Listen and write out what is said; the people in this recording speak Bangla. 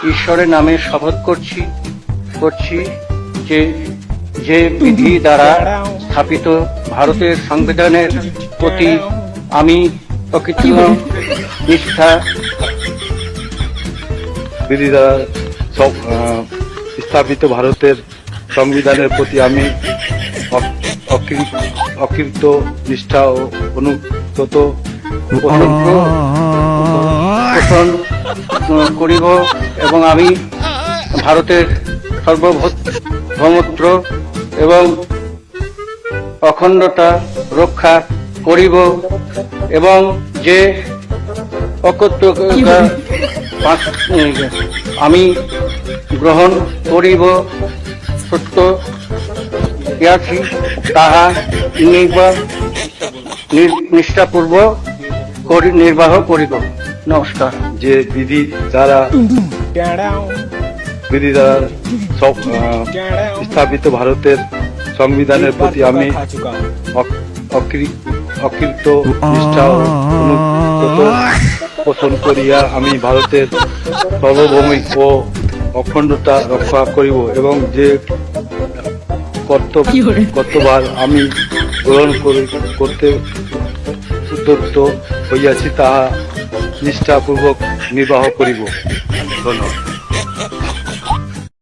ঈশ্বরের নামে শপথ করছি যে যে বিধি দ্বারা স্থাপিত ভারতের সংবিধানের প্রতি আমি প্রকৃত নিষ্ঠা বিধি দ্বারা স্থাপিত ভারতের সংবিধানের প্রতি আমি অকৃত নিষ্ঠা ও অনুগত পোষণ করিব এবং আমি ভারতের সার্বভৌমত্ব এবং অখণ্ডতা রক্ষা করিব এবং যে অকৃতজ্ঞতা আমি গ্রহণ করিব সত্য ইয়াছি তাহা নিষ্ঠাপূর্বক নির্বাহ করিব। নমস্কার। যে বিধি দ্বারা স্থাপিত ভারতের সংবিধানের প্রতি আমি অকৃত নিষ্ঠা ও অনুগত পোষণ করিয়া আমি ভারতের সার্বভৌমিক ও অখণ্ডতা রক্ষা করিব এবং যে কর্তব্য আমি গ্রহণ করতে উদ্যত হইয়াছি তাহা নিষ্ঠাপূর্বক নির্বাহ করিব। ধন্যবাদ।